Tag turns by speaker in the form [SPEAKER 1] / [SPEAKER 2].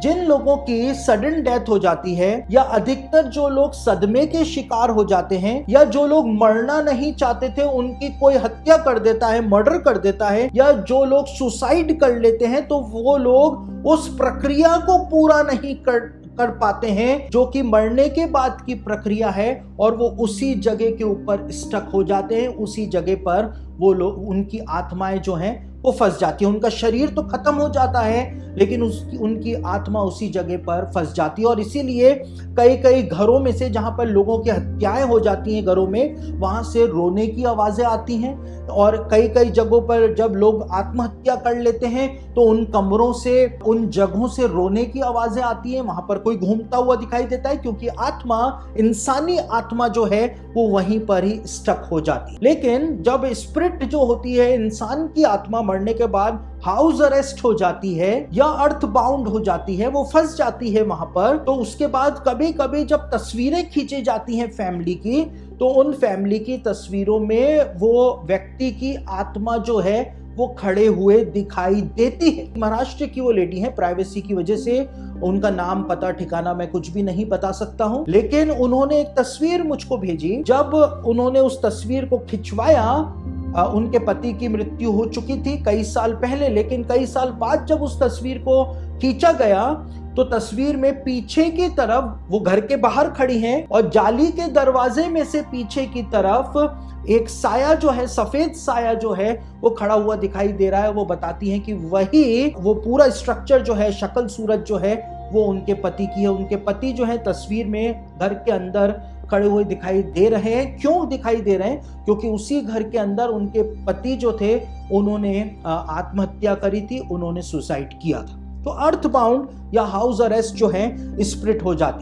[SPEAKER 1] जिन लोगों की sudden death हो जाती है, या अधिकतर जो लोग सदमे के शिकार हो जाते हैं, या जो लोग मरना नहीं चाहते थे उनकी कोई हत्या कर देता है, मर्डर कर देता है, या जो लोग सुसाइड कर लेते हैं, तो वो लोग उस प्रक्रिया को पूरा नहीं कर पाते हैं जो कि मरने के बाद की प्रक्रिया है, और वो उसी जगह के ऊपर स्टक हो जाते हैं। उसी जगह पर वो लोग, उनकी आत्माएं जो हैं वो फंस जाती है। उनका शरीर तो खत्म हो जाता है, लेकिन उनकी आत्मा उसी जगह पर फंस जाती है। और इसीलिए कई कई घरों में से, जहां पर लोगों की हत्याएं हो जाती हैं घरों में, वहां से रोने की आवाजें आती हैं। और कई कई जगहों पर जब लोग आत्महत्या कर लेते हैं तो उन कमरों से, उन जगहों से रोने की आवाजें आती हैं। वहां पर कोई घूमता हुआ दिखाई देता है, क्योंकि आत्मा, इंसानी आत्मा जो है वो वहीं पर ही स्टक हो जाती है। लेकिन जब स्पिरिट जो होती है, इंसान की आत्मा मरने के बाद हाउस अरेस्ट हो जाती है या अर्थ बाउंड हो जाती है, वो फंस जाती है वहां पर, तो उसके बाद कभी कभी जब तस्वीरें खींची जाती हैं फैमिली की, तो उन फैमिली की तस्वीरों में वो व्यक्ति की आत्मा जो है वो खड़े हुए दिखाई देती है। महाराष्ट्र की वो लेडी है, प्राइवेसी की वजह से उनका नाम, पता, ठिकाना मैं कुछ भी नहीं बता सकता हूं, लेकिन उन्होंने एक तस्वीर मुझको भेजी। जब उन्होंने उस तस्वीर को खिंचवाया, उनके पति की मृत्यु हो चुकी थी कई साल पहले, लेकिन कई साल बाद जब उस तस्वीर को खींचा गया तो तस्वीर में पीछे की तरफ वो घर के बाहर खड़ी हैं, और जाली के दरवाजे में से पीछे की तरफ एक साया जो है, सफेद साया जो है वो खड़ा हुआ दिखाई दे रहा है। वो बताती हैं कि वही, वो पूरा स्ट्रक्चर जो है, शक्ल सूरत जो है, वो उनके पति की है। उनके पति जो है तस्वीर में घर के अंदर खड़े हुए दिखाई दे रहे हैं। क्यों दिखाई दे रहे हैं? क्योंकि उसी घर के अंदर उनके पति जो थे उन्होंने आत्महत्या करी थी, उन्होंने सुसाइड किया था। तो अर्थ बाउंड या हाउस अरेस्ट जो है स्प्लिट हो जाती